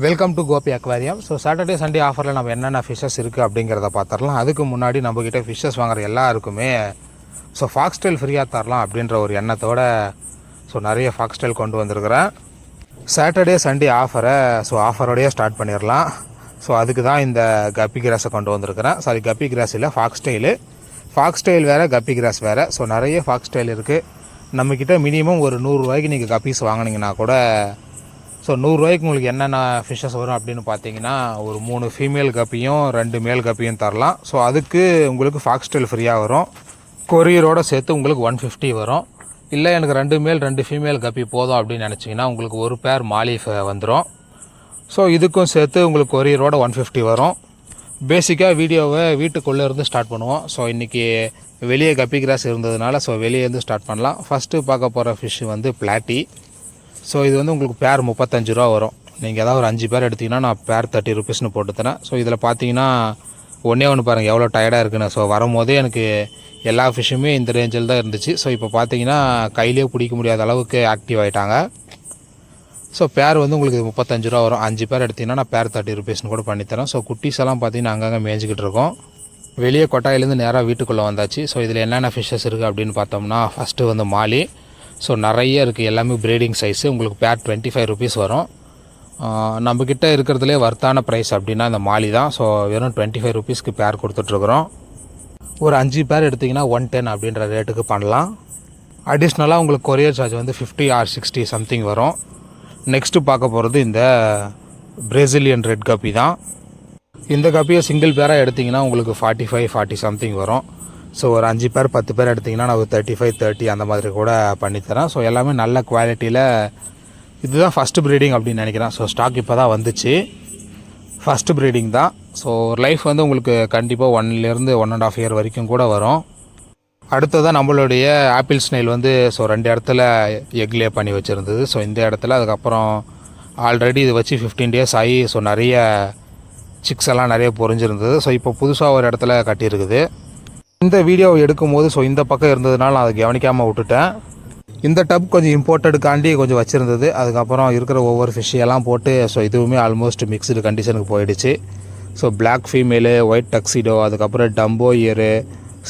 Welcome to Gopi aquarium. So Saturday Sunday ஆஃபரில் நம்ம என்னென்ன ஃபிஷ்ஷஸ் இருக்குது அப்படிங்கிறத பார்த்துடலாம். அதுக்கு முன்னாடி நம்மக்கிட்ட ஃபிஷ்ஷஸ் வாங்குற எல்லாருக்குமே ஃபாக்ஸ்டைல் ஃப்ரீயாக தரலாம் அப்படின்ற ஒரு எண்ணத்தோட நிறைய ஃபாக்ஸ்டைல் கொண்டு வந்திருக்கிறேன். சாட்டர்டே சண்டே ஆஃபரோடையே ஸ்டார்ட் பண்ணிடலாம். அதுக்கு தான் இந்த கப்பி கிராஸை கொண்டு வந்திருக்கிறேன். கப்பி கிராஸ் இல்லை, ஃபாக்ஸ்டைல் வேறு, கப்பி கிராஸ் வேறு. நிறைய ஃபாக்ஸ்டைல் இருக்குது நம்மக்கிட்ட. மினிமம் ஒரு 100 ரூபாய்க்கு நீங்கள் கப்பீஸ் வாங்கினீங்கன்னா கூட 100 ரூபாய்க்கு உங்களுக்கு என்னென்ன ஃபிஷ்ஷஸ் வரும் அப்படின்னு பார்த்தீங்கன்னா, ஒரு 3 ஃபீமேல் கப்பியும் 2 மேல் கப்பியும் தரலாம். அதுக்கு உங்களுக்கு ஃபாக்ஸ்டைல் ஃப்ரீயாக வரும். கொரியரோடு சேர்த்து உங்களுக்கு 150 வரும். இல்லை எனக்கு 2 மேல் 2 ஃபீமேல் கப்பி போதும் அப்படின்னு நினச்சிங்கன்னா உங்களுக்கு ஒரு பேர் மாலிஃப் வந்துடும். இதுக்கும் சேர்த்து உங்களுக்கு கொரியரோட 150 வரும். பேசிக்காக வீடியோவை வீட்டுக்குள்ளே இருந்து ஸ்டார்ட் பண்ணுவோம். இன்றைக்கி வெளியே கப்பி கிராஸ் இருந்ததுனால வெளியே இருந்து ஸ்டார்ட் பண்ணலாம். ஃபஸ்ட்டு பார்க்க போகிற ஃபிஷ்ஷு வந்து பிளாட்டி. இது வந்து உங்களுக்கு பேர் 35 ரூபா வரும். நீங்கள் ஏதாவது ஒரு 5 பேர் எடுத்திங்கன்னா நான் பேர் 30 ருபீஸ்னு போட்டு தரேன். இதில் பார்த்தீங்கன்னா ஒன்று பாருங்கள் எவ்வளோ டயர்டாக இருக்குன்னு. வரும்போதே எனக்கு எல்லா ஃபிஷ்ஷுமே இந்த ரேஞ்சில் தான் இருந்துச்சு. இப்போ பார்த்தீங்கன்னா கையிலே பிடிக்க முடியாத அளவுக்கு ஆக்டிவ் ஆகிட்டாங்க. பேர் வந்து உங்களுக்கு 35 ரூபா வரும். 5 பேர் எடுத்திங்கன்னா நான் பேர் 30 ருபீஸ்னு கூட பண்ணித்தரேன். குட்டீஸ் எல்லாம் பார்த்தீங்கன்னா அங்கங்கே மேய்ஞ்சிக்கிட்டு இருக்கோம். வெளியே கொட்டாயிலேருந்து நேராக வீட்டுக்குள்ளே வந்தாச்சு. இதில் என்னென்ன ஃபிஷ்ஷஸ் இருக்குது அப்படின்னு பார்த்தோம்னா, ஃபஸ்ட்டு வந்து மாலி. நிறைய இருக்குது, எல்லாமே ப்ரீடிங் சைஸு. உங்களுக்கு பேர் 25 ருபீஸ் வரும். நம்மக்கிட்ட இருக்கிறதுலே வர்த்தான ப்ரைஸ் அப்படின்னா இந்த மாலி தான். வெறும் 25 ருபீஸ்க்கு பேர் கொடுத்துட்ருக்குறோம். ஒரு 5 பேர் எடுத்திங்கன்னா 110 அப்படின்ற ரேட்டுக்கு பண்ணலாம். அடிஷ்னலாக உங்களுக்கு கொரியர் சார்ஜ் வந்து 50 ஆர் 60 சம்திங் வரும். நெக்ஸ்ட்டு பார்க்க போகிறது இந்த பிரேசிலியன் ரெட் கப்பி தான். இந்த கப்பியை சிங்கிள் பேராக எடுத்திங்கன்னா உங்களுக்கு 45 40 சம்திங் வரும். ஒரு 5 பேர் 10 பேர் எடுத்திங்கன்னா நான் ஒரு 35 30 அந்த மாதிரி கூட பண்ணித்தரேன். எல்லாமே நல்ல குவாலிட்டியில். இதுதான் ஃபஸ்ட்டு ப்ரீடிங் அப்படின்னு நினைக்கிறேன். ஸ்டாக் இப்போ தான் வந்துச்சு. ஃபஸ்ட்டு ப்ரீடிங் தான். லைஃப் வந்து உங்களுக்கு கண்டிப்பாக 1 to 1.5 இயர் வரைக்கும் கூட வரும். அடுத்ததான் நம்மளுடைய ஆப்பிள் ஸ்னைல் வந்து 2 இடத்துல எக் லே பண்ணி வச்சுருந்தது. இந்த இடத்துல அதுக்கப்புறம் ஆல்ரெடி இது வச்சு 15 days ஆகி நிறைய சிக்ஸ் எல்லாம் நிறைய பொறிஞ்சிருந்தது. இப்போ புதுசாக ஒரு இடத்துல கட்டியிருக்குது. இந்த வீடியோவை எடுக்கும்போது இந்த பக்கம் இருந்ததுனால நான் அதை கவனிக்காமல் விட்டுட்டேன். இந்த டப் கொஞ்சம் இம்போர்ட்டடுக்காண்டி கொஞ்சம் வச்சுருந்தது. அதுக்கப்புறம் இருக்கிற ஒவ்வொரு ஃபிஷ்ஷையெல்லாம் போட்டு இதுவுமே ஆல்மோஸ்ட் மிக்ஸ்டு கண்டிஷனுக்கு போயிடுச்சு. பிளாக் ஃபீமேலு, ஒயிட் டக்ஸிடோ, அதுக்கப்புறம் டம்போ இயரு,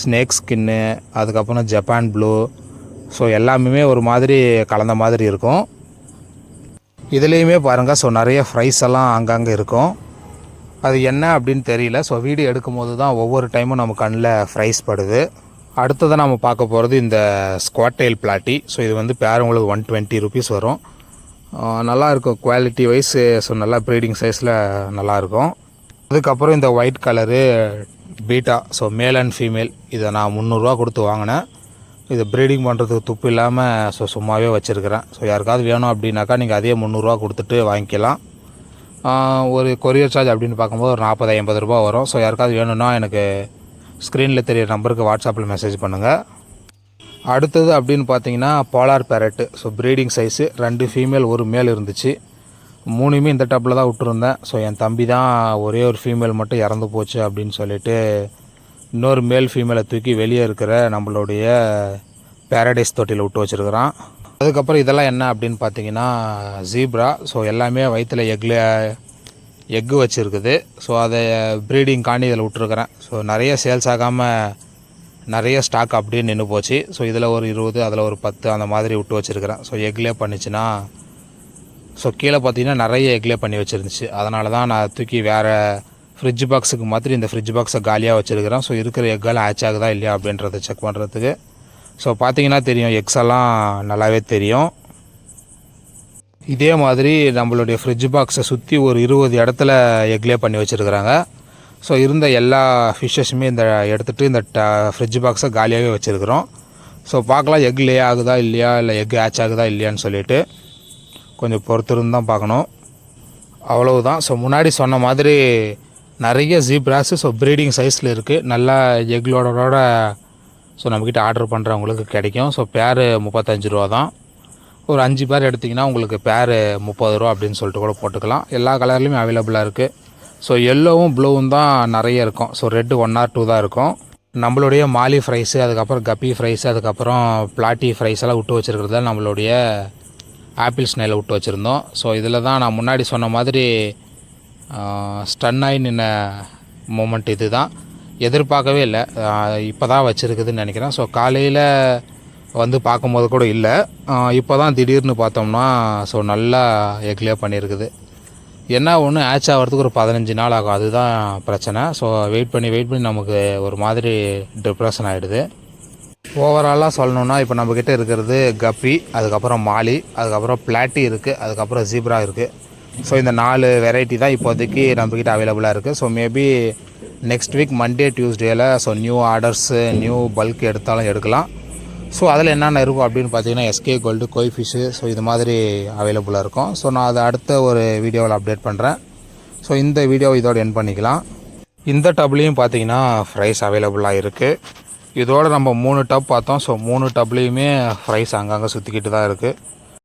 ஸ்னேக் ஸ்கின்னு, அதுக்கப்புறம் ஜப்பான் ப்ளூ. எல்லாமே ஒரு மாதிரி கலந்த மாதிரி இருக்கும். இதுலேயுமே பாருங்கள் நிறைய ஃப்ரைஸ் எல்லாம் அங்கங்கே இருக்கும். அது என்ன அப்படின்னு தெரியல. வீடியோ எடுக்கும் போது தான் ஒவ்வொரு டைமும் நம்ம கண்ணில் ஃப்ரைஸ் படுது. அடுத்ததான் நம்ம பார்க்க போகிறது இந்த ஸ்குவாட்டைல் பிளாட்டி. இது வந்து பேர் உங்களுக்கு 120 ருபீஸ் வரும். நல்லாயிருக்கும் குவாலிட்டி வைஸ். நல்லா ப்ரீடிங் சைஸில் நல்லாயிருக்கும். அதுக்கப்புறம் இந்த white colour beta. Male and female. இதை நான் 300 ரூபா கொடுத்து வாங்கினேன். இது ப்ரீடிங் பண்ணுறதுக்கு துப்பு இல்லாமல் சும்மாவே வச்சுருக்கிறேன். யாருக்காவது வேணும் அப்படின்னாக்கா நீங்கள் அதே 300 ரூபா கொடுத்துட்டு வாங்கிக்கலாம். ஒரு கொரியர் சார்ஜ் அப்படின்னு பார்க்கும்போது ஒரு 40-50 ரூபா வரும். யாருக்காவது வேணும்னா எனக்கு ஸ்க்ரீனில் தெரியிற நம்பருக்கு வாட்ஸ்அப்பில் மெசேஜ் பண்ணுங்கள். அடுத்தது அப்படின்னு பார்த்தீங்கன்னா போலார் பேரட்டு. ப்ரீடிங் சைஸு 2 ஃபீமேல் 1 மேல் இருந்துச்சு. 3மே இந்த டப்பில் தான் விட்டுருந்தேன். என் தம்பி தான் ஒரே ஒரு ஃபீமேல் மட்டும் இறந்து போச்சு அப்படின்னு சொல்லிட்டு இன்னொரு மேல் ஃபீமேலை தூக்கி வெளியே இருக்கிற நம்மளுடைய பேரடைஸ் தொட்டியில் விட்டு வச்சுருக்கிறான். அதுக்கப்புறம் இதெல்லாம் என்ன அப்படின்னு பார்த்தீங்கன்னா ஜீப்ரா. எல்லாமே வயிற்றில் எக்கு வச்சுருக்குது. அதை ப்ரீடிங் காண்டி இதில் விட்டுருக்குறேன். நிறைய சேல்ஸ் ஆகாமல் நிறைய ஸ்டாக் அப்படியே நின்று போச்சு. இதில் ஒரு 20, அதில் ஒரு 10 அந்த மாதிரி விட்டு வச்சுருக்கிறேன். எக்லே பண்ணிச்சுன்னா கீழே பார்த்தீங்கன்னா நிறைய எக்லே பண்ணி வச்சுருந்துச்சு. அதனால தான் நான் தூக்கி வேறு ஃப்ரிட்ஜ் பாக்ஸுக்கு மாற்றி இந்த ஃப்ரிட்ஜ் பாக்ஸை காலியாக வச்சுருக்கிறேன். இருக்கிற எக்கெல்லாம் ஆச் ஆகுதா இல்லையா அப்படின்றத செக் பண்ணுறதுக்கு. பார்த்தீங்கன்னா தெரியும், எக்ஸ் எல்லாம் நல்லாவே தெரியும். இதே மாதிரி நம்மளுடைய ஃப்ரிட்ஜ் பாக்ஸை சுற்றி ஒரு 20 இடத்துல எக்லே பண்ணி வச்சுருக்குறாங்க. இருந்த எல்லா ஃபிஷ்ஷஸுமே இந்த எடுத்துகிட்டு இந்த ஃப்ரிட்ஜ் பாக்ஸை காலியாகவே வச்சுருக்குறோம். பார்க்கலாம் எக் லே ஆகுதா இல்லையா, இல்லை எக் ஆச் ஆகுதா இல்லையான்னு சொல்லிட்டு கொஞ்சம் பொறுத்திருந்து தான் பார்க்கணும். அவ்வளவுதான். முன்னாடி சொன்ன மாதிரி நிறைய ஜீப்ராஸு ப்ரீடிங் சைஸில் இருக்குது. நல்லா எக்லோட நம்மக்கிட்ட ஆர்டர் பண்ணுறவங்களுக்கு கிடைக்கும். பேர் 35 ரூபா தான். ஒரு 5 பேர் எடுத்திங்கன்னா உங்களுக்கு பேர் 30 ரூபா அப்படின்னு சொல்லிட்டு கூட போட்டுக்கலாம். எல்லா கலர்லேயுமே அவைலபிளாக இருக்குது. எல்லோவும் ப்ளூவும் தான் நிறைய இருக்கும். ரெட்டு 1 or 2 தான் இருக்கும். நம்மளுடைய மாலி ஃப்ரைஸு, அதுக்கப்புறம் கப்பி ஃப்ரைஸு, அதுக்கப்புறம் பிளாட்டி ஃப்ரைஸ் எல்லாம் விட்டு வச்சுருக்கிறது நம்மளுடைய ஆப்பிள் ஸ்னைல் விட்டு வச்சுருந்தோம். ஸோ இதில் தான் நான் முன்னாடி சொன்ன மாதிரி ஸ்டன் ஆகி நின்ன மூமெண்ட் இது தான். எதிர்பார்க்கவே இல்லை, இப்போ தான் வச்சுருக்குதுன்னு நினைக்கிறேன். ஸோ காலையில் வந்து பார்க்கும்போது கூட இல்லை, இப்போ தான் திடீர்னு பார்த்தோம்னா ஸோ நல்லா எக்லே பண்ணியிருக்குது. என்ன ஒன்று ஆச் ஆகிறதுக்கு ஒரு 15 நாள் ஆகும், அதுதான் பிரச்சனை. ஸோ வெயிட் பண்ணி நமக்கு ஒரு மாதிரி டிப்ரெஷன் ஆகிடுது. ஓவராலாக சொல்லணுன்னா இப்போ நம்மக்கிட்ட இருக்கிறது கப்பி, அதுக்கப்புறம் மாலி, அதுக்கப்புறம் பிளாட்டி இருக்குது, அதுக்கப்புறம் ஜீப்ரா இருக்குது. ஸோ இந்த 4 வெரைட்டி தான் இப்போதைக்கு நம்மக்கிட்ட அவைலபிளாக இருக்குது. So maybe next week Monday டியூஸ்டேயில் so new orders new bulk எடுத்தாலும் எடுக்கலாம். ஸோ அதில் என்னென்ன இருக்கும் அப்படின்னு பார்த்தீங்கன்னா SK gold, koi fish, so இது மாதிரி அவைலபிளாக இருக்கும். ஸோ நான் அதை அடுத்த ஒரு வீடியோவில் அப்டேட் பண்ணுறேன். ஸோ இந்த வீடியோவை இதோடு எண்ட் பண்ணிக்கலாம். இந்த டப்லேயும் பார்த்தீங்கன்னா ஃப்ரைஸ் அவைலபிளாக இருக்குது. இதோடு நம்ம 3 டப் பார்த்தோம். ஸோ 3 டப்லேயுமே ஃப்ரைஸ் அங்கங்கே சுற்றிக்கிட்டு தான் இருக்குது.